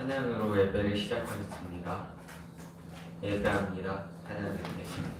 찬양으로 예배를 시작하겠습니다. 예배합니다. 찬양 드리겠습니다.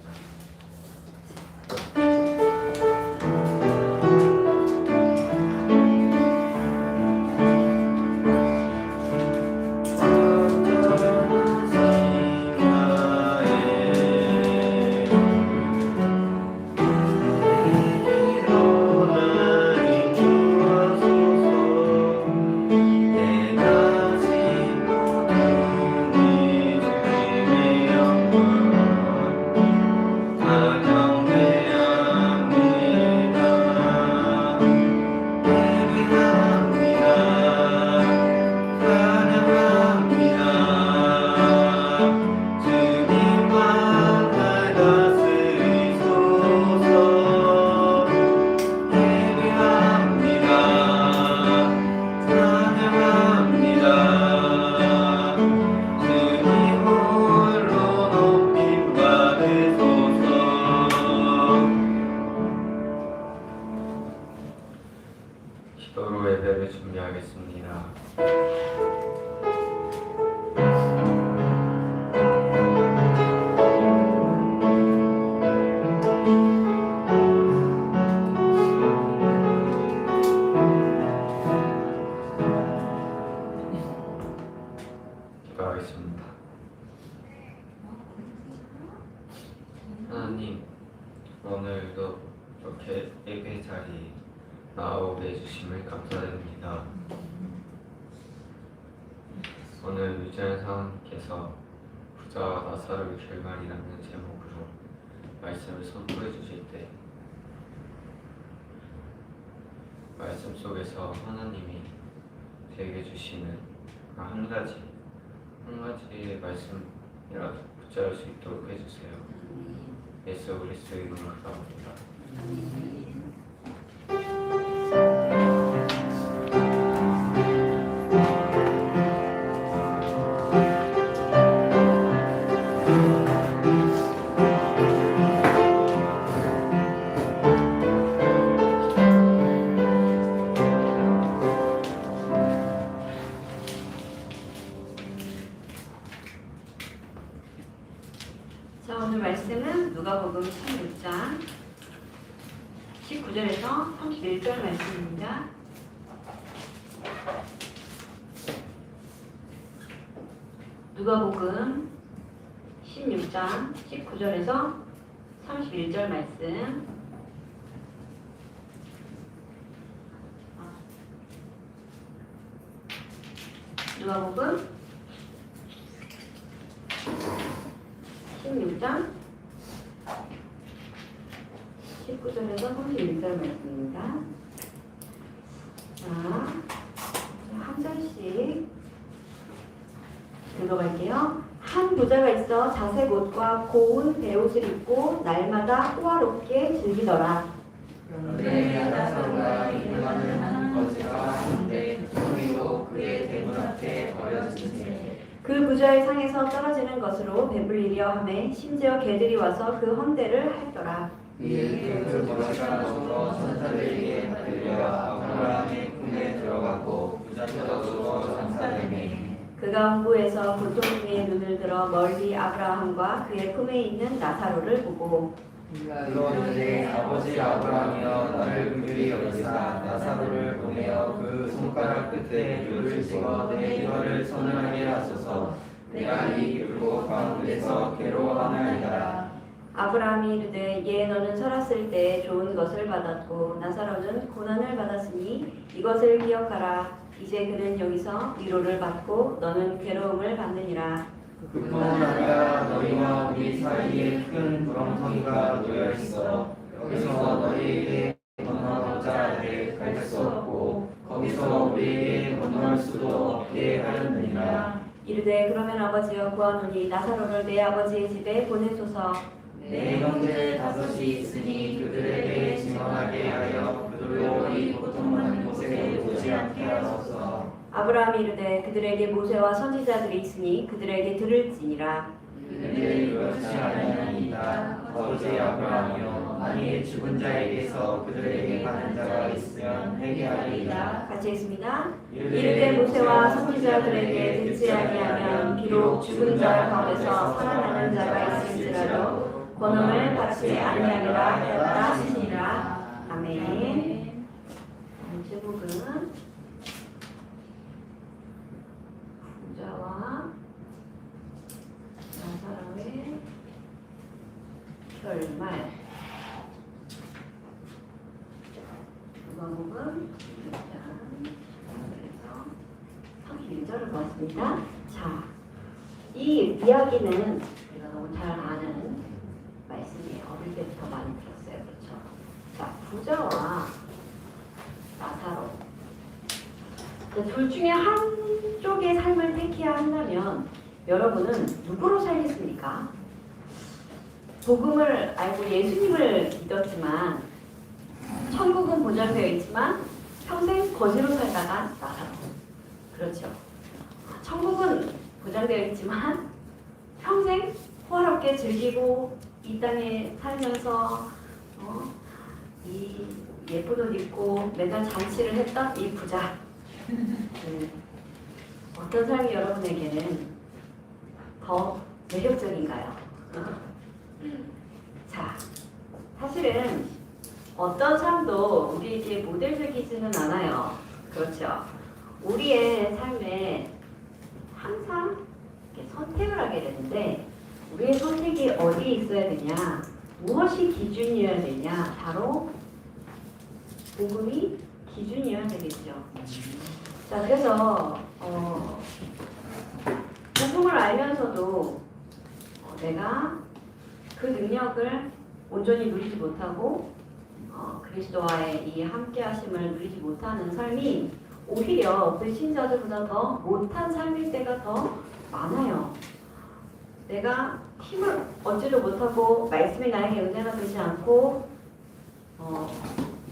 기도로 예배를 준비하겠습니다. 기도하겠습니다. 하나님, 오늘도 이렇게 예배 자리에 나오게 해주심을 감사드립니다. 오늘 유재한 사원님께서 부자와 나사로의 결말이라는 제목으로 말씀을 선포해 주실 때 말씀 속에서 하나님이 제게 주시는 한 가지의 말씀이라도 붙잡을 수 있도록 해주세요. 예수 그리스도의 이름으로 기도합니다. 자, 오늘 말씀은 누가복음 16장 19절에서 31절 말씀입니다. 누가복음 16장 19절에서 31절 말씀. 누가복음 16장 19절에서 31절 말씀입니다. 자, 한 절씩 읽어갈게요. 한 부자가 있어 자색 옷과 고운 베옷을 입고 날마다 호화롭게 즐기더라. 그런데 나사로가 이름하는 한 거지가 있는데 우리도 그의 대문 앞에 버려지세. 그 부자의 상에서 떨어지는 것으로 배불리려 하매 심지어 개들이 와서 그 헌대를 핥더라. 이에 그 거지가 죽어 천사들에게 들려 아브라함의 품에 들어갔고 부자적으로 장사되매. 그가 홍부에서 고통중에 눈을 들어 멀리 아브라함과 그의 품에 있는 나사로를 보고 이르되 아버지 아브라함이여 나를 긍휼히 여기사 나사로를 보내어 그 손가락 끝에 뿔을 찍어 내 혀를 서늘하게 하소서. 내가 이 율곡 가운데서 괴로워하나이다. 아브라함이 이르되 예 너는 살았을 때 좋은 것을 받았고 나사로는 고난을 받았으니 이것을 기억하라. 이제 그는 여기서 위로를 받고 너는 괴로움을 받느니라. 그뿐 아니라 너희와 우리 사이에 큰 구렁텅이가 놓여 있어 여기서 너희에게 건너가고자 갈 수 없고 거기서 우리에게 건너갈 수도 없게 하였느니라. 이르되 그러면 아버지여 구하노니 나사로를 내 아버지의 집에 보내소서. 내 형제 다섯이 있으니 그들에게 증언하게 하여 그들로 이 고통받는 곳에 오지 않게 하소서. 아브라함이 이르되 그들에게 모세와 선지자들이 있으니 그들에게 들을지니라. 그들이 그렇지 아니하나이다. 아버지 아브라함이여 만일 죽은 자에게서 그들에게 가는 자가 있으면 회개하리이다. 같이 읽습니다. 이르되 모세와 선지자들에게 듣지 비록 죽은 자 가운데서 살아나는 자가 있을지라도 권능을 받지 아니하리라 하였다 하시니라. 아멘. 제목은 부자와 나사로의 결말. 누가복음 6장 31절을 보았습니다. 자, 이 이야기는 우리가 너무 잘 아는 말씀이에요. 어릴 때부터 많이 들었어요. 그렇죠? 자, 부자와 나사로. 둘 중에 한쪽의 삶을 택해야 한다면 여러분은 누구로 살겠습니까? 복음을 알고 예수님을 믿었지만 천국은 보장되어 있지만 평생 거지로 살다가 나사로. 그렇죠. 천국은 보장되어 있지만 평생 호화롭게 즐기고 이 땅에 살면서 이 예쁜 옷 입고 매달 잔치를 했던 이 부자. 어떤 삶이 여러분에게는 더 매력적인가요? 자, 사실은 어떤 삶도 우리에게 모델적이지는 않아요. 그렇죠. 우리의 삶에 항상 이렇게 선택을 하게 되는데 우리의 선택이 어디에 있어야 되냐? 무엇이 기준이어야 되냐? 바로 복음이 기준이어야 되겠죠. 자, 그래서 복음을 알면서도 내가 그 능력을 온전히 누리지 못하고 그리스도와의 이 함께하심을 누리지 못하는 삶이 오히려 그 신자들보다 더 못한 삶일 때가 더 많아요. 내가 힘을 얻지도 못하고 말씀이 나에게 은혜가 되지 않고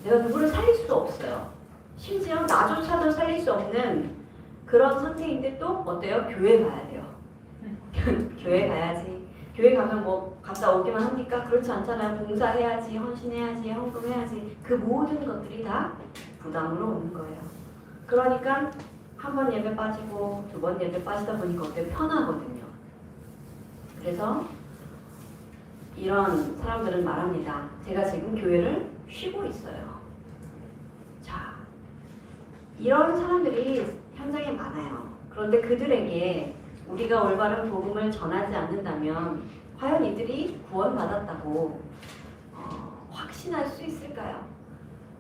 내가 누구를 살릴 수도 없어요. 심지어 나조차도 살릴 수 없는 그런 상태인데 또 어때요? 교회 가야 돼요. 교회 가야지. 교회 가면 뭐 갔다 오기만 합니까? 그렇지 않잖아요. 봉사해야지, 헌신해야지, 헌금해야지. 그 모든 것들이 다 부담으로 오는 거예요. 그러니까 한 번 예배 빠지고 두 번 예배 빠지다 보니까 어때요? 편하거든요. 그래서 이런 사람들은 말합니다. 제가 지금 교회를 쉬고 있어요. 자, 이런 사람들이 현장에 많아요. 그런데 그들에게 우리가 올바른 복음을 전하지 않는다면 과연 이들이 구원받았다고 확신할 수 있을까요?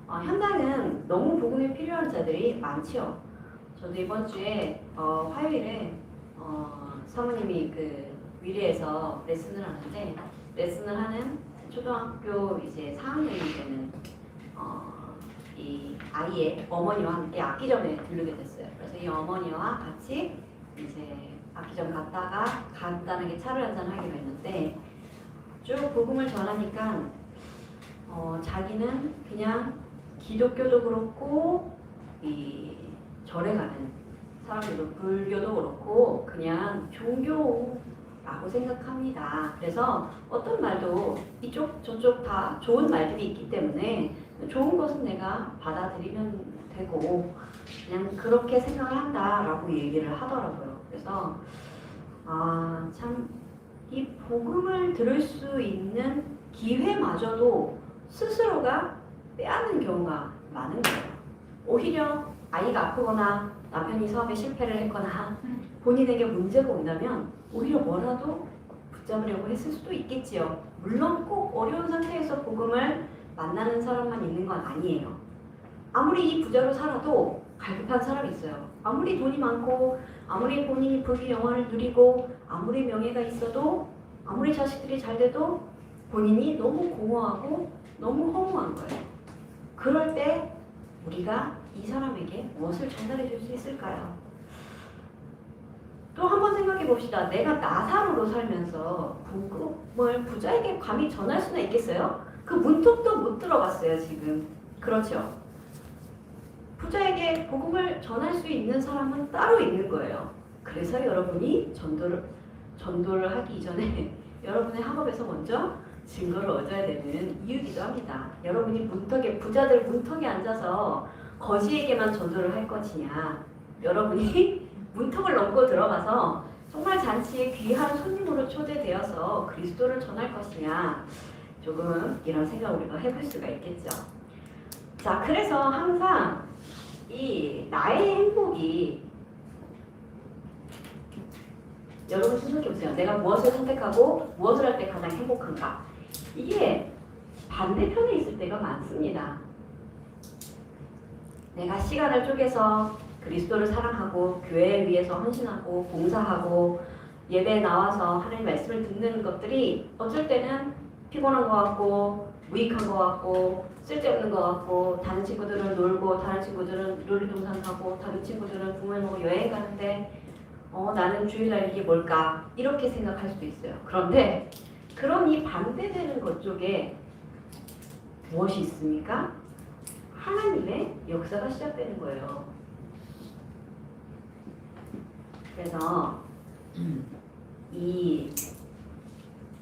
현장은 너무 복음이 필요한 자들이 많죠. 저도 이번 주에 화요일에 사모님이 그 위례에서 레슨을 하는데 레슨을 하는 초등학교 이제 4학년이 되는 이 아이의 어머니와 함께 악기점에 들르게 됐어요. 그래서 이 어머니와 같이 이제 악기점 갔다가 간단하게 차를 한잔 하기로 했는데 쭉 복음을 전하니까 자기는 그냥 기독교도 그렇고 이 절에 가는 사람들도 불교도 그렇고 그냥 종교라고 생각합니다. 그래서 어떤 말도 이쪽 저쪽 다 좋은 말들이 있기 때문에 좋은 것은 내가 받아들이면 되고 그냥 그렇게 생각을 한다라고 얘기를 하더라고요. 그래서 참 이 복음을 들을 수 있는 기회마저도 스스로가 빼앗는 경우가 많은 거예요. 오히려 아이가 아프거나 남편이 사업에 실패를 했거나 본인에게 문제가 온다면 오히려 뭐라도 붙잡으려고 했을 수도 있겠지요. 물론 꼭 어려운 상태에서 복음을 만나는 사람만 있는 건 아니에요. 아무리 이 부자로 살아도 갈급한 사람이 있어요. 아무리 돈이 많고 아무리 본인이 부귀 영화를 누리고 아무리 명예가 있어도 아무리 자식들이 잘 돼도 본인이 너무 공허하고 너무 허무한 거예요. 그럴 때 우리가 이 사람에게 무엇을 전달해 줄 수 있을까요? 또 한 번 생각해 봅시다. 내가 나사로로 살면서 복음을 부자에게 감히 전할 수는 있겠어요? 그 문턱도 못 들어갔어요, 지금. 그렇죠? 부자에게 복음을 전할 수 있는 사람은 따로 있는 거예요. 그래서 여러분이 전도를 하기 이전에 여러분의 학업에서 먼저 증거를 얻어야 되는 이유이기도 합니다. 여러분이 부자들 문턱에 앉아서 거지에게만 전도를 할 것이냐, 여러분이 문턱을 넘고 들어가서 정말 잔치에 귀한 손님으로 초대되어서 그리스도를 전할 것이냐, 조금 이런 생각 우리가 해볼 수가 있겠죠. 자, 그래서 항상 이 나의 행복이, 여러분 생각해 보세요. 내가 무엇을 선택하고 무엇을 할 때 가장 행복한가? 이게 반대편에 있을 때가 많습니다. 내가 시간을 쪼개서 그리스도를 사랑하고 교회에 위해서 헌신하고 봉사하고 예배에 나와서 하나님 말씀을 듣는 것들이 어쩔 때는 피곤한 것 같고 무익한 것 같고 쓸데없는 것 같고, 다른 친구들은 놀고 다른 친구들은 놀이동산 가고 다른 친구들은 부모님하고 여행 가는데 나는 주일날 이게 뭘까? 이렇게 생각할 수도 있어요. 그런데 그런 이 반대되는 것 쪽에 무엇이 있습니까? 하나님의 역사가 시작되는 거예요. 그래서 이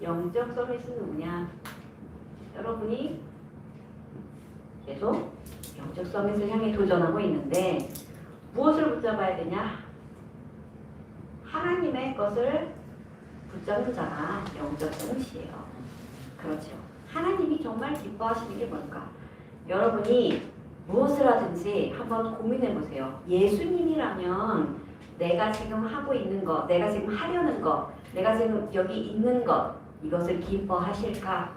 영적 서밋은 뭐냐? 여러분이 계속 영적 서밋을 향해 도전하고 있는데 무엇을 붙잡아야 되냐? 하나님의 것을 붙잡는 자가 영적 서밋이에요. 그렇죠. 하나님이 정말 기뻐하시는 게 뭘까? 여러분이 무엇을 하든지 한번 고민해 보세요. 예수님이라면 내가 지금 하고 있는 것, 내가 지금 하려는 것, 내가 지금 여기 있는 것, 이것을 기뻐하실까?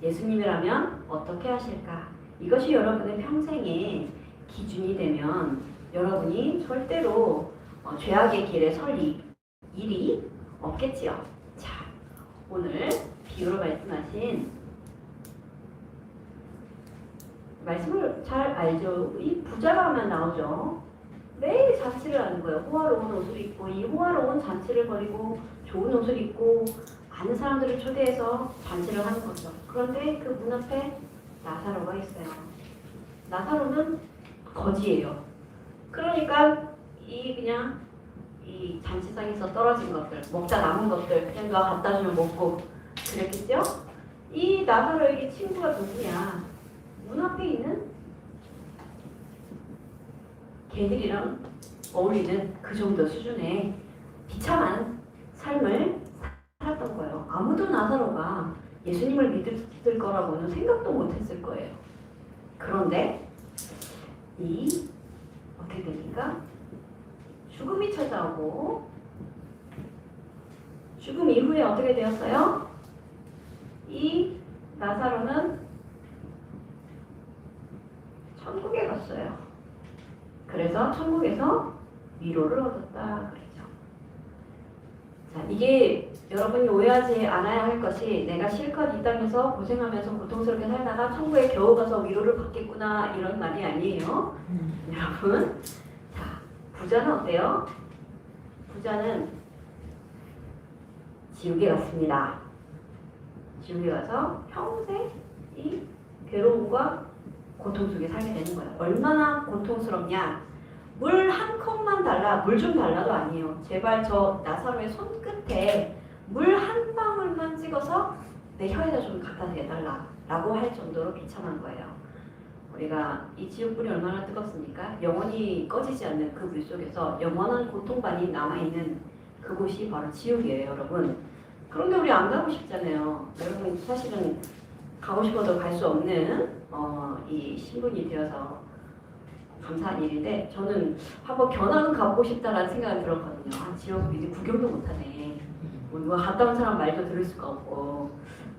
예수님이라면 어떻게 하실까? 이것이 여러분의 평생의 기준이 되면 여러분이 절대로 죄악의 길에 설 일이 없겠지요. 자, 오늘 비유로 말씀하신 말씀을 잘 알죠? 이 부자가 하면 나오죠. 매일 잔치를 하는 거예요. 호화로운 옷을 입고, 이 호화로운 잔치를 벌이고 좋은 옷을 입고 많은 사람들을 초대해서 잔치를 하는 거죠. 그런데 그 문 앞에 나사로가 있어요. 나사로는 거지예요. 그러니까 그냥 이 잔치상에서 떨어진 것들, 먹다 남은 것들 그냥 누가 갖다 주면 먹고 그랬겠죠? 이 나사로에게 친구가 누구냐? 문 앞에 있는 개들이랑 어울리는 그 정도 수준의 비참한 삶을 살았던 거예요. 아무도 나사로가 예수님을 믿을 거라고는 생각도 못했을 거예요. 그런데 어떻게 됩니까? 죽음이 찾아오고, 죽음 이후에 어떻게 되었어요? 이 나사로는 천국에 갔어요. 그래서 천국에서 위로를 얻었다 그러죠. 자, 이게 여러분이 오해하지 않아야 할 것이, 내가 실컷 이 땅에서 고생하면서 고통스럽게 살다가 천국에 겨우 가서 위로를 받겠구나, 이런 말이 아니에요. 여러분, 자, 부자는 어때요? 부자는 지옥에 갔습니다. 지옥에 가서 평생 이 괴로움과 고통 속에 살게 되는 거예요. 얼마나 고통스럽냐? 물 한 컵만 달라, 물 좀 달라도 아니에요. 제발 저 나사로의 손끝에 물 한 방울만 찍어서 내 혀에다 좀 갖다 대달라 라고 할 정도로 비참한 거예요. 우리가 이 지옥불이 얼마나 뜨겁습니까? 영원히 꺼지지 않는 그 물 속에서 영원한 고통반이 남아있는 그곳이 바로 지옥이에요, 여러분. 그런데 우리 안 가고 싶잖아요. 여러분, 사실은 가고 싶어도 갈 수 없는 이 신분이 되어서 감사한 일인데, 저는 한번 견학은 가보고 싶다라는 생각이 들었거든요. 아, 지옥 이제 구경도 못하네. 뭐 누가 갔다 온 사람 말도 들을 수가 없고,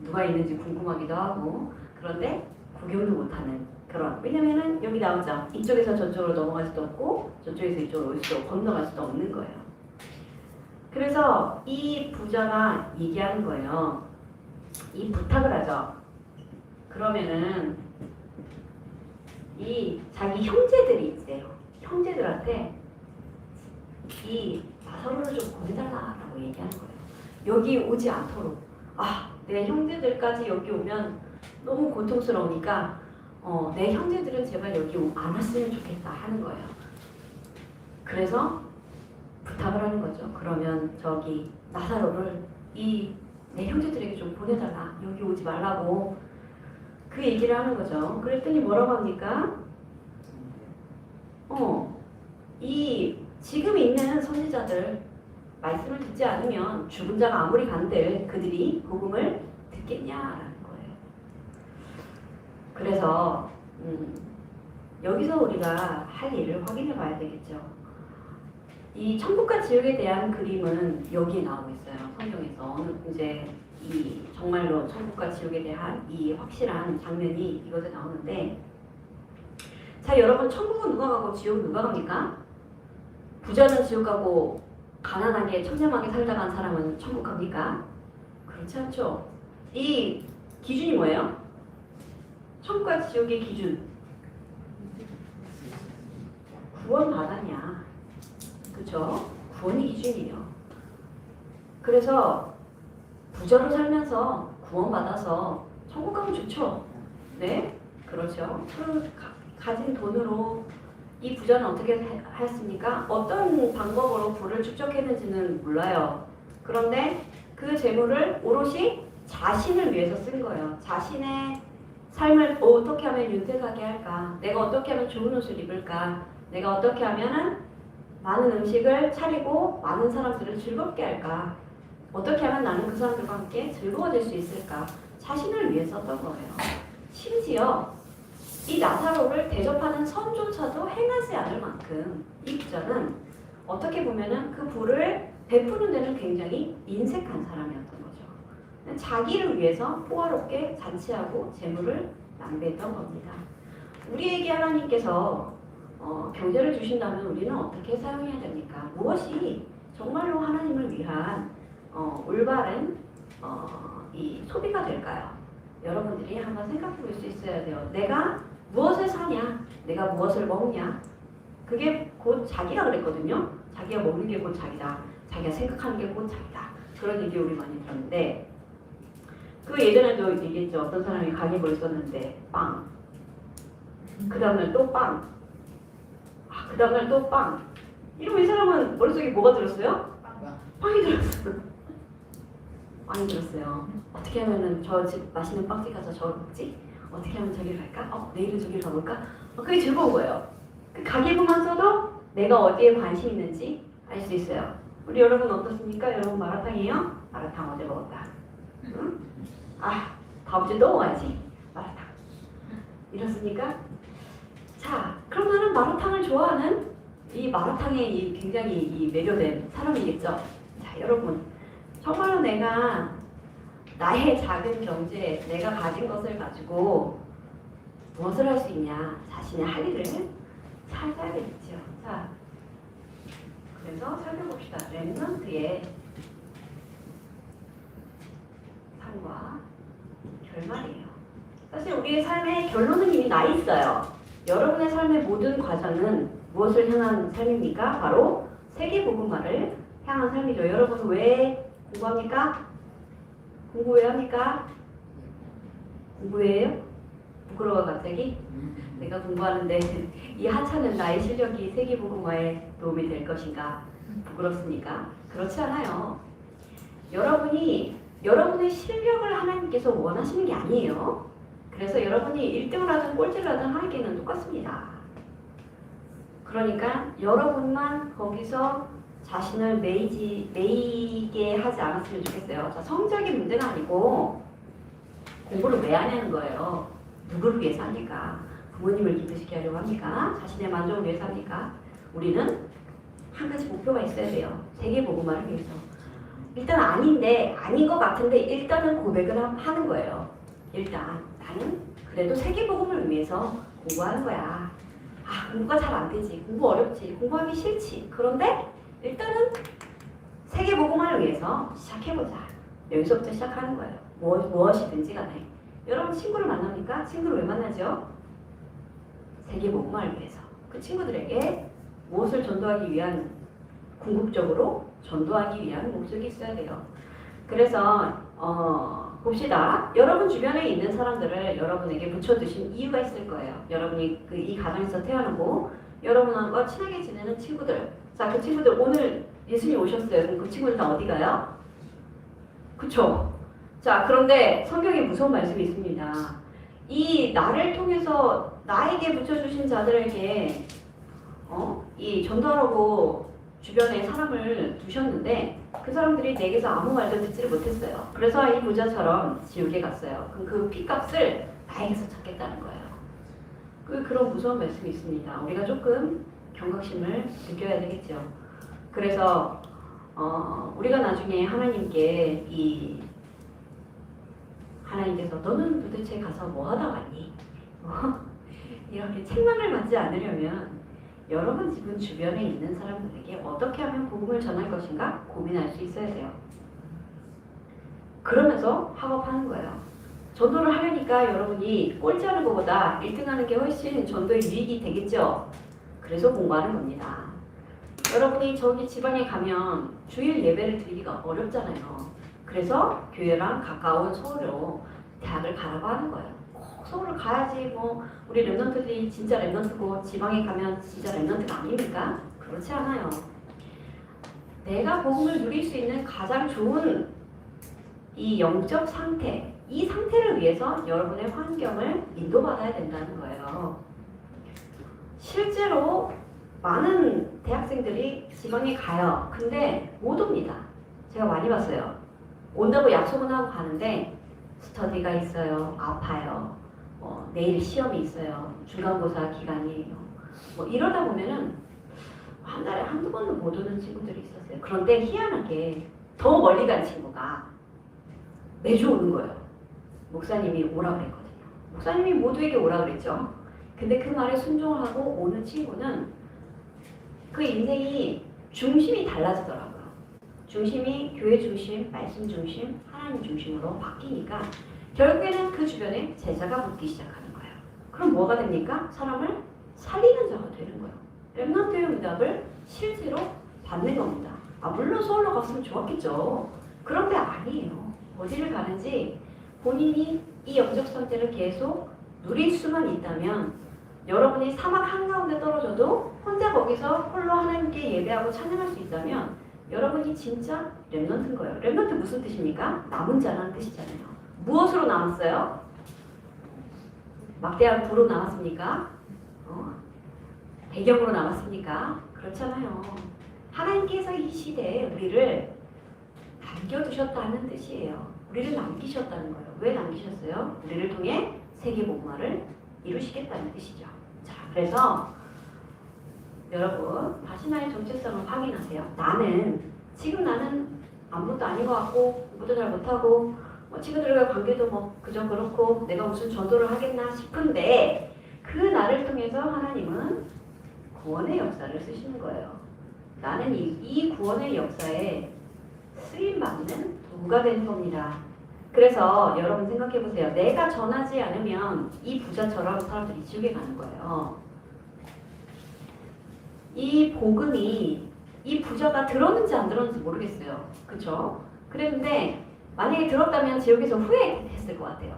누가 있는지 궁금하기도 하고, 그런데 구경도 못하는 그런. 왜냐면은 여기 나오죠. 이쪽에서 저쪽으로 넘어갈 수도 없고, 저쪽에서 이쪽으로 올 수도 없고, 건너갈 수도 없는 거예요. 그래서 이 부자가 얘기하는 거예요. 이 부탁을 하죠. 그러면은 이 자기 형제들이 있어요. 형제들한테 이 나사로를 좀 보내달라라고 얘기하는 거예요. 여기 오지 않도록. 아, 내 형제들까지 여기 오면 너무 고통스러우니까 내 형제들은 제발 여기 안 왔으면 좋겠다 하는 거예요. 그래서 부탁을 하는 거죠. 그러면 저기 나사로를 내 형제들에게 좀 보내달라. 여기 오지 말라고 그 얘기를 하는 거죠. 그랬더니 뭐라고 합니까? 이 지금 있는 선지자들 말씀을 듣지 않으면 죽은 자가 아무리 간들 그들이 복음을 듣겠냐라는 거예요. 그래서 여기서 우리가 할 일을 확인해 봐야 되겠죠. 이 천국과 지옥에 대한 그림은 여기에 나오고 있어요. 성경에서 이제 이 정말로 천국과 지옥에 대한 이 확실한 장면이 이것에 나오는데, 자 여러분, 천국은 누가 가고 지옥은 누가 갑니까? 부자는 지옥 가고 가난하게 청렴하게 살다 간 사람은 천국 갑니까? 그렇지 않죠. 이 기준이 뭐예요? 천국과 지옥의 기준. 구원 받았냐? 그렇죠? 구원이 기준이에요. 그래서 부자로 살면서 구원 받아서 천국 가면 좋죠. 네, 그렇죠. 그 가진 돈으로 이 부자는 어떻게 했습니까? 어떤 방법으로 부를 축적했는지는 몰라요. 그런데 그 재물을 오롯이 자신을 위해서 쓴 거예요. 자신의 삶을 어떻게 하면 윤택하게 할까? 내가 어떻게 하면 좋은 옷을 입을까? 내가 어떻게 하면은 많은 음식을 차리고 많은 사람들을 즐겁게 할까? 어떻게 하면 나는 그 사람들과 함께 즐거워질 수 있을까? 자신을 위해 썼던 거예요. 심지어 이 나사로를 대접하는 선조차도 행하지 않을 만큼 이 부자는 어떻게 보면은 그 부를 베푸는 데는 굉장히 인색한 사람이었던 거죠. 자기를 위해서 호화롭게 잔치하고 재물을 낭비했던 겁니다. 우리에게 하나님께서 경제를 주신다면 우리는 어떻게 사용해야 됩니까? 무엇이 정말로 하나님을 위한 올바른 이 소비가 될까요? 여러분들이 한번 생각해 볼 수 있어야 돼요. 내가 무엇을 사냐? 내가 무엇을 먹냐? 그게 곧 자기라 그랬거든요. 자기가 먹는 게 곧 자기다. 자기가 생각하는 게 곧 자기다. 그런 얘기 우리 많이 들었는데, 그 예전에도 얘기했죠. 어떤 사람이 가게를 썼는데 빵, 그 다음날 또 빵, 그 다음날 또 빵. 이러면 이 사람은 머릿속에 뭐가 들었어요? 빵이 들었어요. 빵이 들었어요. 어떻게 하면은 저 집 맛있는 빵집 가서 저걸 먹지? 어떻게 하면 저기를 갈까? 내일은 저기를 가볼까? 그게 즐거운 거예요. 그 가계부만 써도 내가 어디에 관심 있는지 알 수 있어요. 우리 여러분 어떻습니까? 여러분 마라탕이에요? 마라탕 어제 먹었다. 응? 다음 주에 또 먹어야지. 마라탕. 이렇습니까? 자, 그럼 나는 마라탕을 좋아하는 이 마라탕에 굉장히 매료된 사람이겠죠. 자, 여러분, 정말로 내가 나의 작은 경제, 내가 가진 것을 가지고 무엇을 할 수 있냐, 자신의 할 일을 찾아야 되겠죠. 자, 그래서 살펴봅시다. 렘넌트의 삶과 결말이에요. 사실 우리의 삶의 결론은 이미 나 있어요. 여러분의 삶의 모든 과정은 무엇을 향한 삶입니까? 바로 세계복음화를 향한 삶이죠. 여러분 왜 공부합니까? 공부 왜 합니까? 공부해요? 부끄러워 갑자기? 내가 공부하는데 이 하찮은 나의 실력이 세계복음화에 도움이 될 것인가? 부끄럽습니까? 그렇지 않아요. 여러분의 실력을 하나님께서 원하시는 게 아니에요. 그래서 여러분이 1등을 하든 꼴찌를 하든 하나님께는 똑같습니다. 그러니까 여러분만 거기서 자신을 매이게 하지 않았으면 좋겠어요. 자, 성적인 문제가 아니고 공부를 왜 하냐는 거예요. 누구를 위해서 합니까? 부모님을 기쁘시게 하려고 합니까? 자신의 만족을 위해서 합니까? 우리는 한 가지 목표가 있어야 돼요. 세계복음화를 위해서. 일단 아닌 것 같은데 일단은 고백을 하는 거예요. 일단 나는 그래도 세계복음을 위해서 공부하는 거야. 공부가 잘 안 되지. 공부 어렵지. 공부하기 싫지. 그런데 일단은 세계복음화를 위해서 시작해보자. 여기서부터 시작하는 거예요. 무엇이든지 간에. 여러분 친구를 만납니까? 친구를 왜 만나죠? 세계복음화를 위해서. 그 친구들에게 무엇을 전도하기 위한, 궁극적으로 전도하기 위한 목적이 있어야 돼요. 그래서 봅시다. 여러분 주변에 있는 사람들을 여러분에게 붙여두신 이유가 있을 거예요. 여러분이 이 가정에서 태어나고 여러분과 친하게 지내는 친구들. 자, 그 친구들 오늘 예수님 오셨어요. 그럼 그 친구들 다 어디 가요? 그쵸? 자, 그런데 성경에 무서운 말씀이 있습니다. 이 나를 통해서 나에게 붙여주신 자들에게 이 전도하라고 주변에 사람을 두셨는데 그 사람들이 내게서 아무 말도 듣지를 못했어요. 그래서 이 부자처럼 지옥에 갔어요. 그럼 그 피값을 나에게서 찾겠다는 거예요. 그런 무서운 말씀이 있습니다. 우리가 조금 경각심을 느껴야 되겠죠. 그래서 우리가 나중에 하나님께 하나님께서 너는 도대체 가서 뭐 하다 왔니? 이렇게 책망을 받지 않으려면 여러분 지금 주변에 있는 사람들에게 어떻게 하면 복음을 전할 것인가 고민할 수 있어야 돼요. 그러면서 학업하는 거예요. 전도를 하려니까 여러분이 꼴찌하는 것보다 1등하는 게 훨씬 전도의 유익이 되겠죠. 그래서 공부하는 겁니다. 여러분이 저기 지방에 가면 주일 예배를 드리기가 어렵잖아요. 그래서 교회랑 가까운 서울로 대학을 가라고 하는 거예요. 꼭 서울을 가야지 뭐 우리 랩런트들이 진짜 랩런트고 지방에 가면 진짜 랩런트가 아닙니까? 그렇지 않아요. 내가 복음을 누릴 수 있는 가장 좋은 이 영적 상태, 이 상태를 위해서 여러분의 환경을 인도받아야 된다는 거예요. 실제로 많은 대학생들이 지방에 가요. 근데 못 옵니다. 제가 많이 봤어요. 온다고 약속은 하고 가는데 스터디가 있어요. 아파요. 내일 시험이 있어요. 중간고사 기간이에요. 이러다 보면은 한 달에 한두 번은 못 오는 친구들이 있었어요. 그런데 희한하게 더 멀리 간 친구가 매주 오는 거예요. 목사님이 오라 그랬거든요. 목사님이 모두에게 오라 그랬죠. 근데 그 말에 순종을 하고 오는 친구는 그 인생이 중심이 달라지더라고요. 중심이 교회 중심, 말씀 중심, 하나님 중심으로 바뀌니까 결국에는 그 주변에 제자가 붙기 시작하는 거예요. 그럼 뭐가 됩니까? 사람을 살리는 자가 되는 거예요. 렘넌트의 응답을 실제로 받는 겁니다. 물론 서울로 갔으면 좋았겠죠. 그런데 아니에요. 어디를 가는지 본인이 이 영적 상태를 계속 누릴 수만 있다면 여러분이 사막 한가운데 떨어져도 혼자 거기서 홀로 하나님께 예배하고 찬양할 수 있다면 여러분이 진짜 렘넌트인 거예요. 렘넌트 무슨 뜻입니까? 남은 자라는 뜻이잖아요. 무엇으로 남았어요? 막대한 부로 남았습니까? 배경으로 남았습니까? 그렇잖아요. 하나님께서 이 시대에 우리를 남겨두셨다는 뜻이에요. 우리를 남기셨다는 거예요. 왜 남기셨어요? 우리를 통해 세계복음화를 이루시겠다는 뜻이죠. 자, 그래서 여러분 다시 나의 정체성을 확인하세요. 지금 나는 아무것도 아닌 것 같고 공부도 잘 못하고 친구들과 관계도 그저 그렇고 내가 무슨 전도를 하겠나 싶은데 그 나를 통해서 하나님은 구원의 역사를 쓰시는 거예요. 나는 이 구원의 역사에 쓰임받는 도구가 된 겁니다. 그래서 여러분 생각해 보세요. 내가 전하지 않으면 이 부자처럼 사람들이 지옥에 가는 거예요. 이 복음이 이 부자가 들었는지 안 들었는지 모르겠어요. 그렇죠? 그랬는데 만약에 들었다면 지옥에서 후회했을 것 같아요.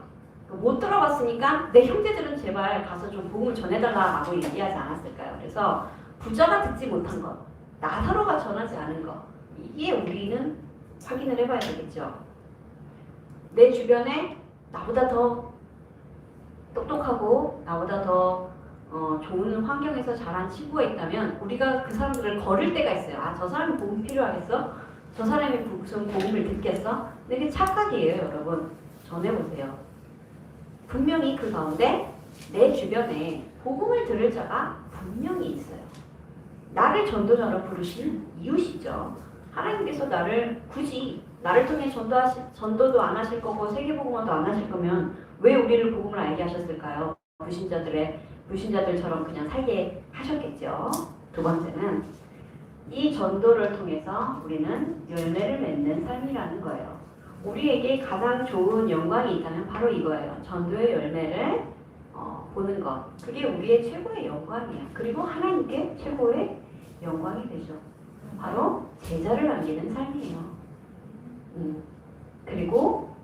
못 들어봤으니까 내 형제들은 제발 가서 좀 복음을 전해달라고 얘기하지 않았을까요? 그래서 부자가 듣지 못한 것, 나사로가 전하지 않은 것, 이게 우리는 확인을 해봐야 되겠죠. 내 주변에 나보다 더 똑똑하고 나보다 더 좋은 환경에서 자란 친구가 있다면 우리가 그 사람들을 거를 때가 있어요. 저 사람이 복음 필요하겠어? 저 사람이 무슨 복음을 듣겠어? 근데 그게 착각이에요, 여러분. 전해보세요. 분명히 그 가운데 내 주변에 복음을 들을 자가 분명히 있어요. 나를 전도자로 부르시는 이유시죠. 하나님께서 굳이 나를 통해 전도도 안 하실 거고 세계복음화도 안 하실 거면 왜 우리를 복음을 알게 하셨을까요? 불신자들처럼 그냥 살게 하셨겠죠. 두 번째는 이 전도를 통해서 우리는 열매를 맺는 삶이라는 거예요. 우리에게 가장 좋은 영광이 있다면 바로 이거예요. 전도의 열매를 보는 것. 그게 우리의 최고의 영광이에요. 그리고 하나님께 최고의 영광이 되죠. 바로 제자를 남기는 삶이에요. 그리고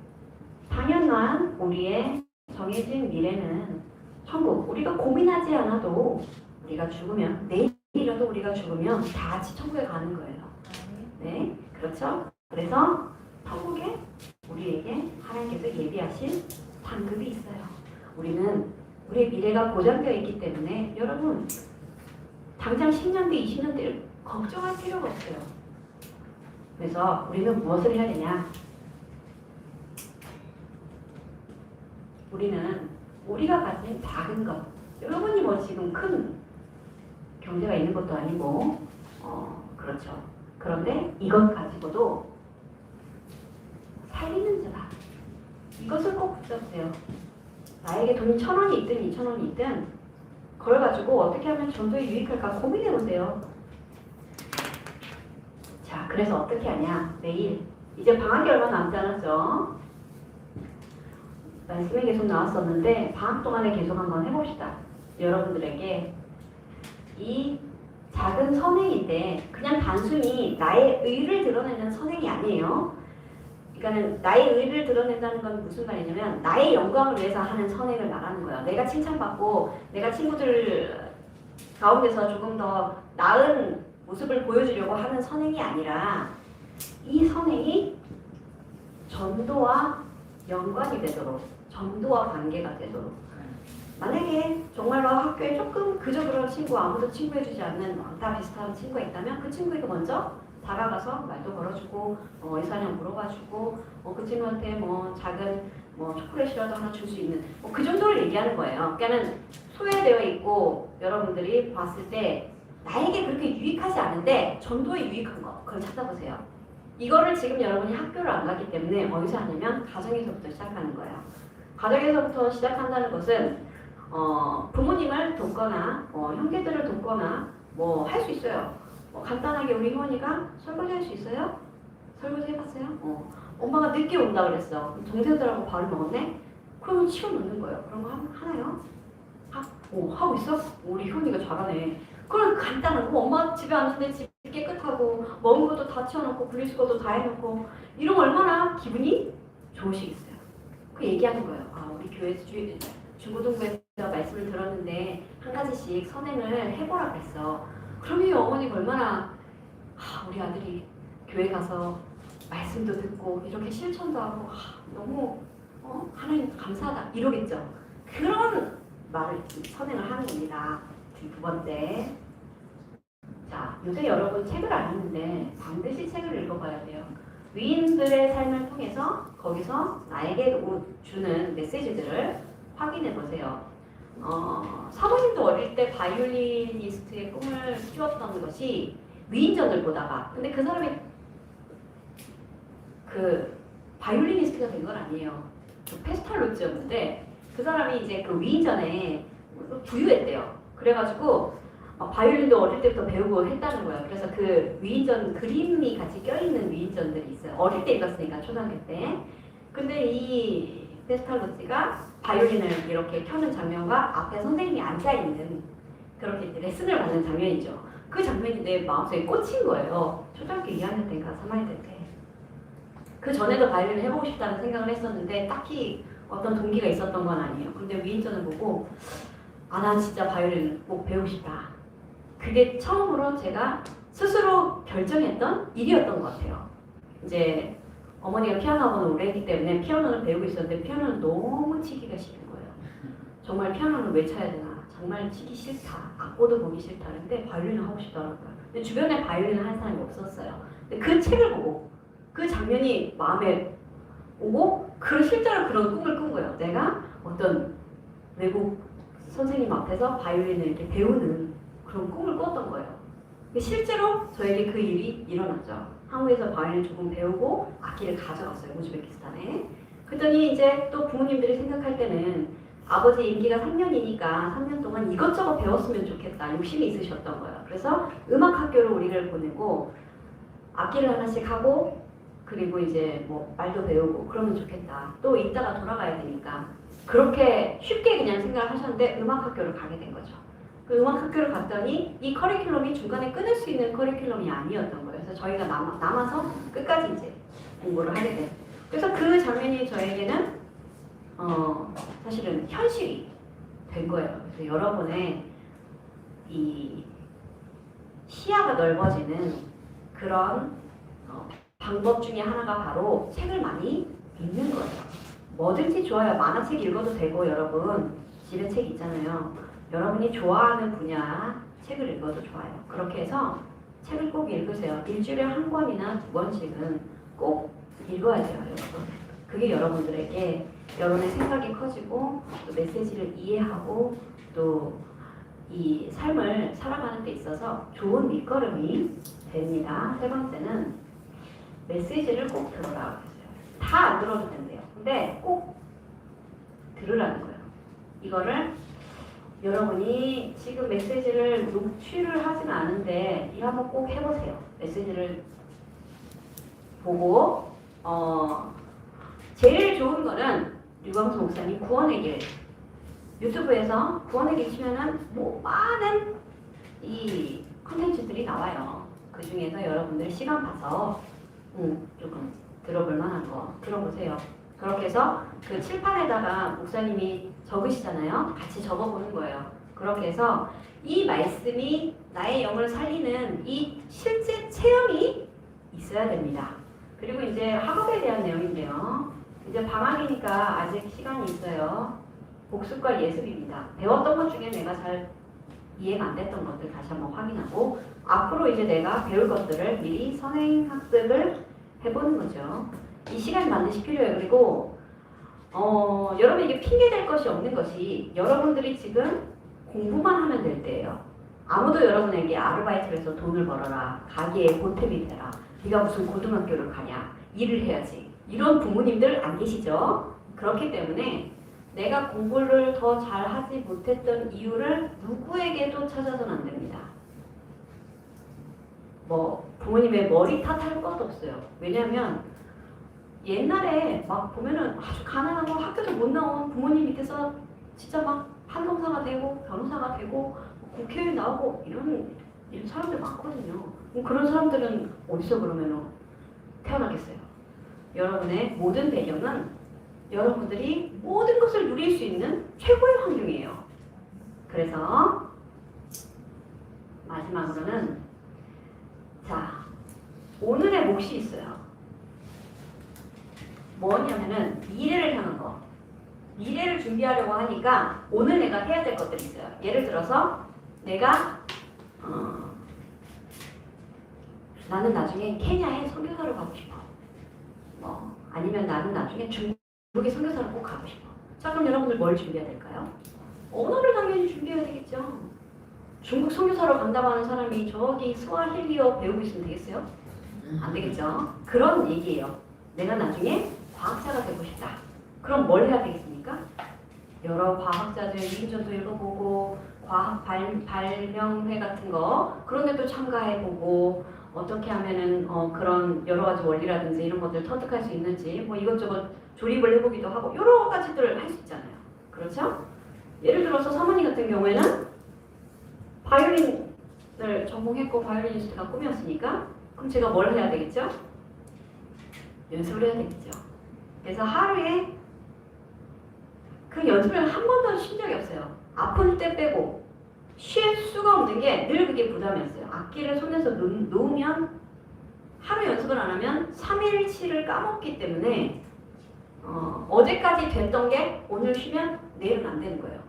당연한 우리의 정해진 미래는 천국. 우리가 고민하지 않아도 우리가 죽으면 내일이라도 우리가 죽으면 다 같이 천국에 가는 거예요. 네, 그렇죠? 그래서 천국에 우리에게 하나님께서 예비하신 상급이 있어요. 우리의 미래가 보장되어 있기 때문에 여러분 당장 10년 뒤, 20년 뒤를 걱정할 필요가 없어요. 그래서 우리는 무엇을 해야 되냐? 우리는 우리가 가진 작은 것, 여러분이 뭐 지금 큰 경제가 있는 것도 아니고, 그렇죠. 그런데 이것 가지고도 살리는 자다. 이것을 꼭 붙잡으세요. 나에게 돈이 1,000원이 있든 2,000원이 있든 그걸 가지고 어떻게 하면 전도에 유익할까 고민해보세요. 자, 그래서 어떻게 하냐? 매일 이제 방학이 얼마 남지 않았죠? 말씀에 계속 나왔었는데 방학 동안에 계속 한번 해봅시다. 여러분들에게 이 작은 선행인데 그냥 단순히 나의 의를 드러내는 선행이 아니에요. 그러니까는 나의 의를 드러낸다는 건 무슨 말이냐면 나의 영광을 위해서 하는 선행을 말하는 거예요. 내가 칭찬받고 내가 친구들 가운데서 조금 더 나은 모습을 보여주려고 하는 선행이 아니라 이 선행이 전도와 연관이 되도록, 전도와 관계가 되도록. 만약에 정말로 학교에 조금 그저 그런 친구, 아무도 친구해주지 않는 왕따 비슷한 친구가 있다면 그 친구에게 먼저 다가가서 말도 걸어주고 의사냥 물어봐주고 그 친구한테 뭐 작은 뭐 초콜릿이라도 하나 줄 수 있는 그 정도를 얘기하는 거예요. 그러니까는 소외되어 있고 여러분들이 봤을 때 나에게 그렇게 유익하지 않은데 전도에 유익한 거 그걸 찾아보세요. 이거를 지금 여러분이 학교를 안 갔기 때문에 어디서 하냐면 가정에서부터 시작하는 거예요. 가정에서부터 시작한다는 것은 부모님을 돕거나 형제들을 돕거나 뭐 할 수 있어요. 간단하게 우리 효원이가 설거지 할 수 있어요? 설거지 해봤어요? 엄마가 늦게 온다 그랬어. 동생들하고 밥을 먹었네? 그러면 치워놓는 거예요. 그런 거 하나요? 하고 있어? 우리 효원이가 잘하네. 그럼 간단한 거 엄마 집에 왔는데 집 깨끗하고 먹은 것도 다 치워놓고 분리수거도 다 해놓고 이런 거 얼마나 기분이 좋으시겠어요? 그 얘기하는 거예요. 우리 교회 중고등부에서 말씀을 들었는데 한 가지씩 선행을 해보라 그랬어. 그러면 이 어머니가 얼마나 우리 아들이 교회 가서 말씀도 듣고 이렇게 실천도 하고 너무 하나님 감사하다 이러겠죠. 그런 말을 선행을 하는 겁니다. 두 번째, 자 요새 여러분 책을 안 읽는데 반드시 책을 읽어봐야 돼요. 위인들의 삶을 통해서 거기서 나에게 주는 메시지들을 확인해 보세요. 사모님도 어릴 때 바이올리니스트의 꿈을 키웠던 것이 위인전을 보다가 근데 그 사람이 그 바이올리니스트가 된 건 아니에요. 그 페스탈로즈였는데 그 사람이 이제 그 위인전에 부유했대요. 그래가지고 바이올린도 어릴 때부터 배우고 했다는 거예요. 그래서 그 위인전 그림이 같이 껴있는 위인전들이 있어요. 어릴 때 읽었으니까 초등학교 때. 근데 이 페스탈로치가 바이올린을 이렇게 켜는 장면과 앞에 선생님이 앉아있는 그렇게 레슨을 받는 장면이죠. 그 장면이 내 마음속에 꽂힌 거예요. 초등학교 2학년 때인가 3학년 때. 그 전에도 바이올린을 해보고 싶다는 생각을 했었는데 딱히 어떤 동기가 있었던 건 아니에요. 근데 위인전을 보고 난 진짜 바이올린 꼭 배우고 싶다. 그게 처음으로 제가 스스로 결정했던 일이었던 것 같아요. 이제 어머니가 피아노 학원을 오래 했기 때문에 피아노를 배우고 있었는데 피아노는 너무 치기가 싫은 거예요. 정말 피아노를 왜 쳐야 되나? 정말 치기 싫다. 악보도 보기 싫다. 근데 바이올린을 하고 싶더라고요. 근데 주변에 바이올린을 하는 사람이 없었어요. 근데 그 책을 보고 그 장면이 마음에 오고 실제로 그런 꿈을 꾼 거예요. 내가 어떤 외국 선생님 앞에서 바이올린을 이렇게 배우는 그런 꿈을 꿨던 거예요. 실제로 저에게 그 일이 일어났죠. 한국에서 바이올린 조금 배우고 악기를 가져갔어요. 우즈베키스탄에. 그랬더니 이제 또 부모님들이 생각할 때는 아버지 임기가 3년이니까 3년 동안 이것저것 배웠으면 좋겠다. 욕심이 있으셨던 거예요. 그래서 음악학교를 우리를 보내고 악기를 하나씩 하고 그리고 이제 뭐 말도 배우고 그러면 좋겠다. 또 이따가 돌아가야 되니까. 그렇게 쉽게 그냥 생각을 하셨는데 음악학교를 가게 된 거죠. 그 음악학교를 갔더니 이 커리큘럼이 중간에 끊을 수 있는 커리큘럼이 아니었던 거예요. 그래서 저희가 남아서 끝까지 이제 공부를 하게 돼요. 그래서 그 장면이 저에게는 사실은 현실이 된 거예요. 그래서 여러분의 이 시야가 넓어지는 그런 방법 중에 하나가 바로 책을 많이 읽는 거예요. 뭐든지 좋아요. 만화책 읽어도 되고 여러분 집에 책 있잖아요. 여러분이 좋아하는 분야 책을 읽어도 좋아요. 그렇게 해서 책을 꼭 읽으세요. 일주일에 한 권이나 두 권씩은 꼭 읽어야 돼요, 여러분. 그게 여러분들에게 여러분의 생각이 커지고 또 메시지를 이해하고 또 이 삶을 살아가는 데 있어서 좋은 밑거름이 됩니다. 세 번째는 메시지를 꼭 들으라고 했어요. 다 안 들어도 된대요. 근데 꼭 들으라는 거예요. 이거를 여러분이 지금 메시지를 녹취를 하지는 않은데 이거 한번 꼭 해보세요. 메시지를 보고 제일 좋은 거는 유광수 목사님 구원의 길 유튜브에서 구원의 길 치면은 뭐 많은 이 컨텐츠들이 나와요. 그 중에서 여러분들 시간 봐서 조금 들어볼 만한 거 들어보세요. 그렇게 해서 그 칠판에다가 목사님이 적으시잖아요. 같이 적어보는 거예요. 그렇게 해서 이 말씀이 나의 영을 살리는 이 실제 체험이 있어야 됩니다. 그리고 이제 학업에 대한 내용인데요. 이제 방학이니까 아직 시간이 있어요. 복습과 예습입니다. 배웠던 것 중에 내가 잘 이해가 안 됐던 것들 다시 한번 확인하고 앞으로 이제 내가 배울 것들을 미리 선행학습을 해보는 거죠. 이 시간이 반드시 필요해요. 그리고 여러분 이게 핑계 될 것이 없는 것이 여러분들이 지금 공부만 하면 될 때예요. 아무도 여러분에게 아르바이트를 해서 돈을 벌어라. 가게에 보탬이 되라. 네가 무슨 고등학교를 가냐. 일을 해야지. 이런 부모님들 안 계시죠? 그렇기 때문에 내가 공부를 더 잘하지 못했던 이유를 누구에게도 찾아서는 안 됩니다. 뭐 부모님의 머리 탓할 것도 없어요. 왜냐하면 옛날에 막 보면은 아주 가난하고 학교도 못 나온 부모님 밑에서 진짜 막 판검사가 되고 변호사가 되고 국회의원 나오고 이런 사람들 많거든요. 그런 사람들은 어디서 그러면 태어나겠어요? 여러분의 모든 배경은 여러분들이 모든 것을 누릴 수 있는 최고의 환경이에요. 그래서 마지막으로는 자 오늘의 몫이 있어요. 뭐냐면은 미래를 향한 거. 미래를 준비하려고 하니까 오늘 내가 해야 될 것들이 있어요. 예를 들어서 내가 나는 나중에 케냐에 선교사로 가고 싶어. 뭐 아니면 나는 나중에 중국에 선교사로 꼭 가고 싶어. 자 그럼 여러분들 뭘 준비해야 될까요? 언어를 당연히 준비해야 되겠죠. 중국 선교사로 간다고 하는 사람이 저기 스와힐리어 배우고 있으면 되겠어요? 안 되겠죠. 그런 얘기예요. 내가 나중에 과학자가 되고 싶다. 그럼 뭘 해야 되겠습니까? 여러 과학자들 위인전도 읽어보고 과학 발명회 같은 거 그런 데도 참가해보고 어떻게 하면은 그런 여러 가지 원리라든지 이런 것들 터득할 수 있는지 뭐 이것저것 조립을 해보기도 하고 여러 가지들을 할 수 있잖아요. 그렇죠? 예를 들어서 사모님 같은 경우에는 바이올린을 전공했고 바이올리니스트가 꿈이었으니까 그럼 제가 뭘 해야 되겠죠? 연습을 해야 되겠죠. 그래서 하루에 그 연습을 한 번도 쉰 적이 없어요. 아플 때 빼고 쉴 수가 없는 게 늘 그게 부담이었어요. 악기를 손에서 놓으면 하루 연습을 안 하면 3일치를 까먹기 때문에 어제까지 됐던 게 오늘 쉬면 내일은 안 되는 거예요.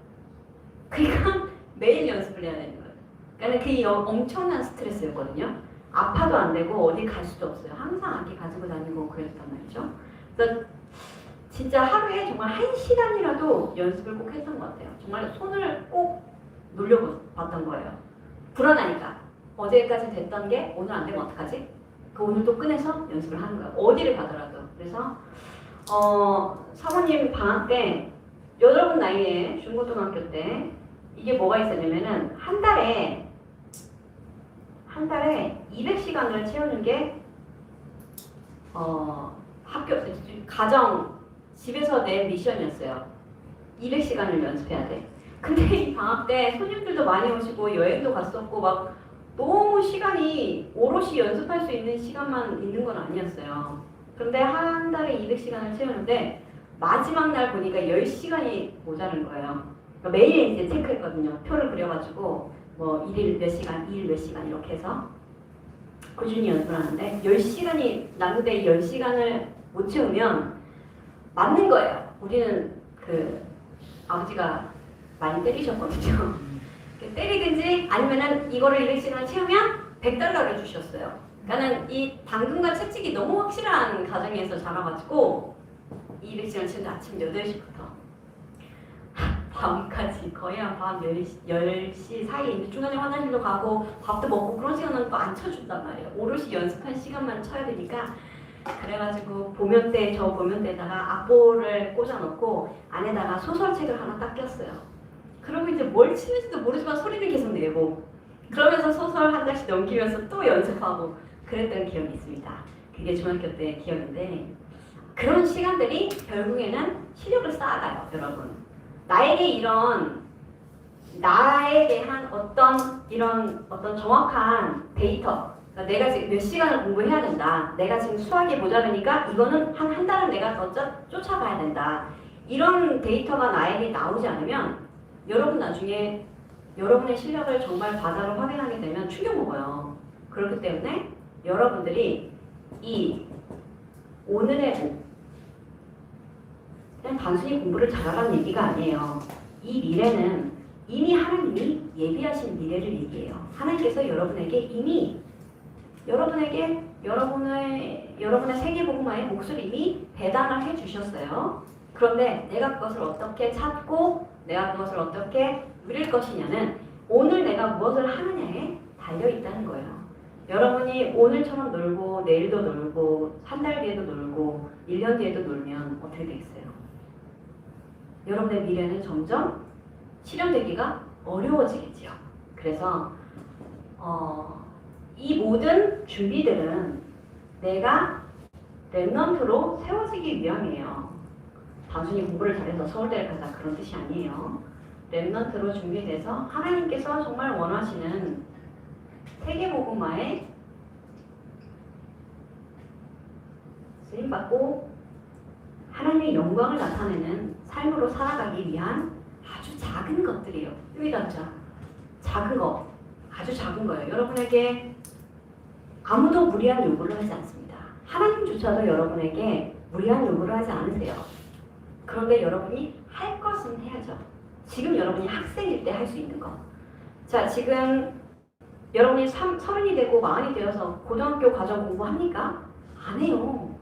그러니까 매일 연습을 해야 되는 거예요. 그러니까 그게 엄청난 스트레스였거든요. 아파도 안 되고 어디 갈 수도 없어요. 항상 악기 가지고 다니고 그랬단 말이죠. 그래서 진짜 하루에 정말 1시간이라도 연습을 꼭 했던 것 같아요. 정말 손을 꼭 놀려봤던 거예요. 불안하니까. 어제까지 됐던 게 오늘 안 되면 어떡하지? 그 오늘 또 꺼내서 연습을 하는 거예요. 어디를 가더라도. 그래서 사모님 방학 때 여러분 나이에 중고등학교 때 이게 뭐가 있었냐면은 한 달에 200시간을 채우는 게 학교 가정 집에서 낸 미션이었어요. 200시간을 연습해야 돼. 근데 이 방학 때 손님들도 많이 오시고 여행도 갔었고 막 너무 시간이 오롯이 연습할 수 있는 시간만 있는 건 아니었어요. 그런데 한 달에 200시간을 채우는데 마지막 날 보니까 10시간이 모자른 거예요. 그러니까 매일 이제 체크했거든요. 표를 그려가지고 뭐 1일 몇 시간, 2일 몇 시간 이렇게 해서 꾸준히 연습을 하는데 10시간이 남는데 10시간을 못 채우면 맞는 거예요. 우리는 그 아버지가 많이 때리셨거든요. 때리든지 아니면은 이거를 200시간을 채우면 100달러를 주셨어요. 그러니까 이 당근과 채찍이 너무 확실한 가정에서 자라가지고 200시간 치는데 아침 8시부터 밤까지 거의 한 밤 10시 사이에 중간에 화장실도 가고 밥도 먹고 그런 시간은 또 안 쳐준단 말이에요. 오롯이 연습한 시간만 쳐야 되니까 그래가지고 보면대 저 보면대에다가 악보를 꽂아놓고 안에다가 소설책을 하나 딱 꼈어요. 그러고 이제 뭘 치는지도 모르지만 소리를 계속 내고 그러면서 소설 한 장씩 넘기면서 또 연습하고 그랬던 기억이 있습니다. 그게 중학교 때 기억인데 그런 시간들이 결국에는 실력을 쌓아가요, 여러분. 나에게 나에 대한 어떤 정확한 데이터, 그러니까 내가 지금 몇 시간을 공부해야 된다. 내가 지금 수학이 모자르니까 이거는 한 달은 내가 더 쫓아가야 된다. 이런 데이터가 나에게 나오지 않으면 여러분 나중에 여러분의 실력을 정말 바다로 확인하게 되면 충격 먹어요. 그렇기 때문에 여러분들이 이 오늘의 그냥 단순히 공부를 잘하라는 얘기가 아니에요. 이 미래는 이미 하나님이 예비하신 미래를 얘기해요. 하나님께서 여러분에게 이미 여러분의 세계복음화의 몫을 이미 배당을 해주셨어요. 그런데 내가 그것을 어떻게 찾고 내가 그것을 어떻게 누릴 것이냐는 오늘 내가 무엇을 하느냐에 달려있다는 거예요. 여러분이 오늘처럼 놀고 내일도 놀고 한 달 뒤에도 놀고 1년 뒤에도 놀면 어떻게 되겠어요? 여러분의 미래는 점점 실현되기가 어려워지겠죠. 그래서 이 모든 준비들은 내가 랩넌트로 세워지기 위함이에요. 단순히 공부를 잘해서 서울대를 가자 그런 뜻이 아니에요. 랩넌트로 준비돼서 하나님께서 정말 원하시는 세계복음화에 쓰임받고 하나님의 영광을 나타내는 삶으로 살아가기 위한 아주 작은 것들이에요. 여기다 작은 거, 아주 작은 거예요. 여러분에게 아무도 무리한 요구를 하지 않습니다. 하나님조차도 여러분에게 무리한 요구를 하지 않으세요. 그런데 여러분이 할 것은 해야죠. 지금 여러분이 학생일 때 할 수 있는 거. 자, 지금 여러분이 30이 되고 40이 되어서 고등학교 과정 공부합니까? 안 해요.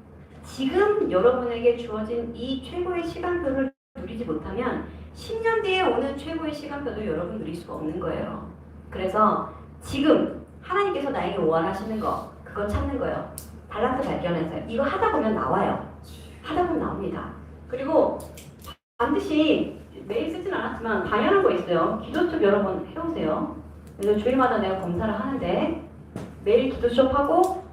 지금 여러분에게 주어진 이 최고의 시간표를 누리지 못하면 10년 뒤에 오는 최고의 시간표도 여러분 누릴 수가 없는 거예요. 그래서 지금 하나님께서 나에게 원하시는 거, 그거 찾는 거예요. 달란트 발견해서요. 이거 하다 보면 나와요. 하다 보면 나옵니다. 그리고 반드시 매일 쓰진 않았지만 당연한 거 있어요. 기도첩 여러 번 해오세요. 그래서 주일마다 내가 검사를 하는데 매일 기도첩 하고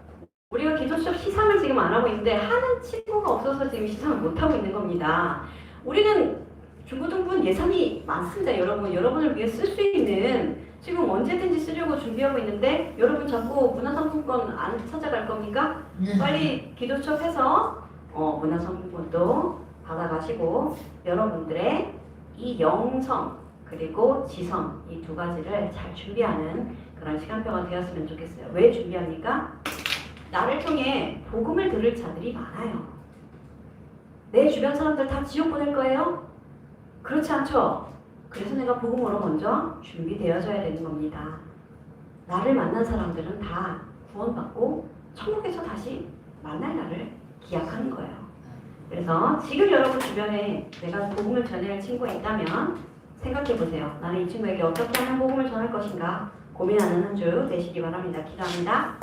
우리가 기도첩 시상을 지금 안 하고 있는데 하는 친구가 없어서 지금 시상을 못 하고 있는 겁니다. 우리는 중고등부는 예산이 많습니다. 여러분을 위해 쓸 수 있는 지금 언제든지 쓰려고 준비하고 있는데 여러분 자꾸 문화상품권 안 찾아갈 겁니까? 빨리 기도첩 해서 문화상품권도 받아가시고 여러분들의 이 영성 그리고 지성 이 두 가지를 잘 준비하는 그런 시간표가 되었으면 좋겠어요. 왜 준비합니까? 나를 통해 복음을 들을 자들이 많아요. 내 주변 사람들 다 지옥 보낼 거예요? 그렇지 않죠? 그래서 내가 복음으로 먼저 준비되어져야 되는 겁니다. 나를 만난 사람들은 다 구원받고 천국에서 다시 만날 날을 기약하는 거예요. 그래서 지금 여러분 주변에 내가 복음을 전해야 할 친구가 있다면 생각해 보세요. 나는 이 친구에게 어떻게 하면 복음을 전할 것인가 고민하는 한 주 되시기 바랍니다. 기도합니다.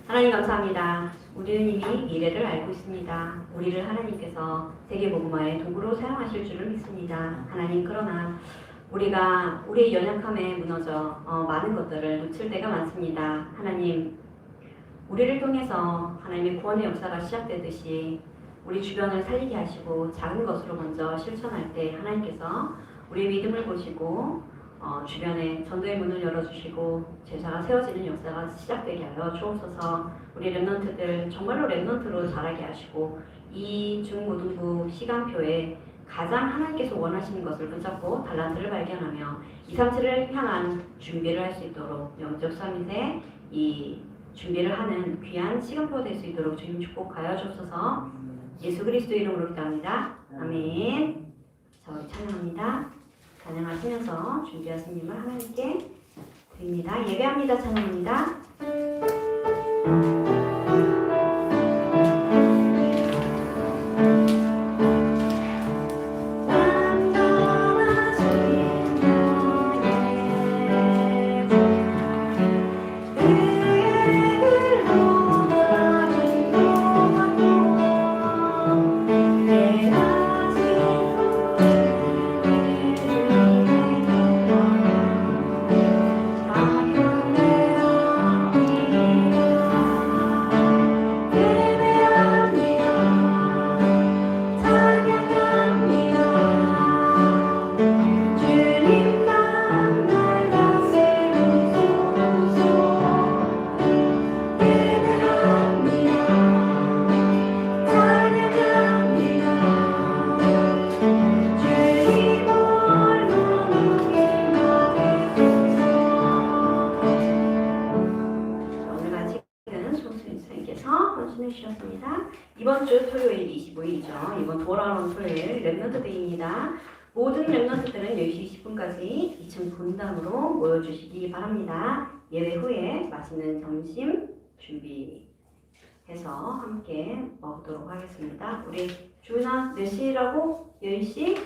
하나님 감사합니다. 우리는 이미 미래를 알고 있습니다. 우리를 하나님께서 세계복음화의 도구로 사용하실 줄을 믿습니다. 하나님 그러나 우리가 우리의 연약함에 무너져 많은 것들을 놓칠 때가 많습니다. 하나님 우리를 통해서 하나님의 구원의 역사가 시작되듯이 우리 주변을 살리게 하시고 작은 것으로 먼저 실천할 때 하나님께서 우리의 믿음을 보시고 주변에 전도의 문을 열어주시고 제사가 세워지는 역사가 시작되게 하여 주옵소서. 우리 랩런트들 정말로 랩런트로 자라게 하시고 이 중고등부 시간표에 가장 하나님께서 원하시는 것을 붙잡고 달란트를 발견하며 2, 3, 7을 향한 준비를 할 수 있도록 영적 서밋에 이 준비를 하는 귀한 시간표가 될 수 있도록 주님 축복하여 주옵소서. 예수 그리스도 이름으로 기도합니다. 아멘. 자, 우리 찬양합니다. 찬양하시면서 준비하신 님을 하나님께 드립니다. 예배합니다. 찬양합니다. 이번 주 토요일 25일이죠. 이번 돌아오는 토요일 랩넌트 데이입니다. 모든 랩넌트들은 10시 20분까지 2층 본당으로 모여주시기 바랍니다. 예배 후에 맛있는 점심 준비해서 함께 먹도록 하겠습니다. 우리 주은아 몇 시라고? 10시?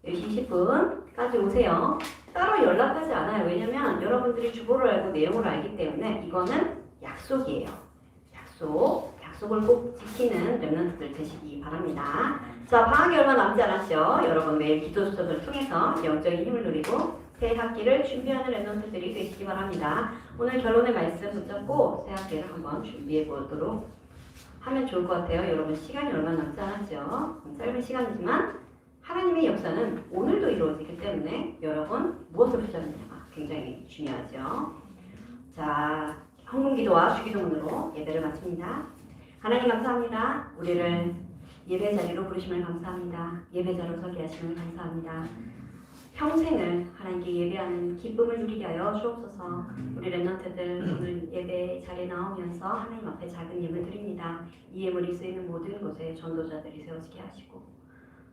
10시 20분까지 오세요. 따로 연락하지 않아요. 왜냐면 여러분들이 주보를 알고 내용을 알기 때문에 이거는 약속이에요. 약속을 꼭 지키는 랩런트들 되시기 바랍니다. 자, 방학이 얼마 남지 않았죠? 여러분 매일 기도 수업을 통해서 영적인 힘을 누리고 새 학기를 준비하는 랩런트들이 되시기 바랍니다. 오늘 결론의 말씀 붙잡고 새 학기를 한번 준비해 보도록 하면 좋을 것 같아요. 여러분 시간이 얼마 남지 않았죠? 짧은 시간이지만 하나님의 역사는 오늘도 이루어지기 때문에 여러분 무엇을 붙잡느냐가 굉장히 중요하죠. 자, 헌금기도와 주기도문으로 예배를 마칩니다. 하나님 감사합니다. 우리를 예배 자리로 부르심을 감사합니다. 예배자로 서게 하심을 감사합니다. 평생을 하나님께 예배하는 기쁨을 누리게 하여 주옵소서. 우리 랩런트들 오늘 예배 자리에 나오면서 하나님 앞에 작은 예물 드립니다. 이 예물이 쓰이는 모든 곳에 전도자들이 세워지게 하시고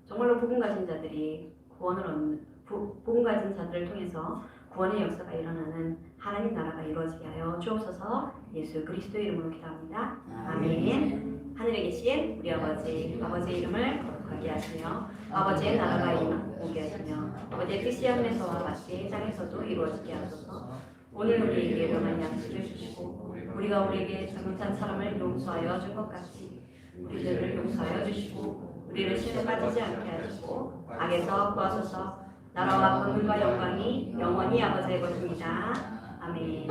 정말로 복음 가진 자들이 구원을 얻는 복음 가진 자들을 통해서 구원의 역사가 일어나는 하나님 나라가 이루어지게 하여 주옵소서. 예수 그리스도 이름으로 기도합니다. 아멘. 하늘에 계신 우리 아버지의 이름을 거룩하게 하시며 아버지의 나라가 임하게 하시며 아버지의 뜻이 하늘에서와 같이 땅에서도 이루어지게 하소서. 오늘 우리에게 일용할 양식을 주시고 우리가 우리에게 잘못한 사람을 용서하여 준 것 같이 우리 죄를 용서하여 주시고 우리를 시험에 빠지지 않게 하시고 악에서 구하소서. 나라와 권능과 영광이 영원히 아버지의 것입니다. 아멘.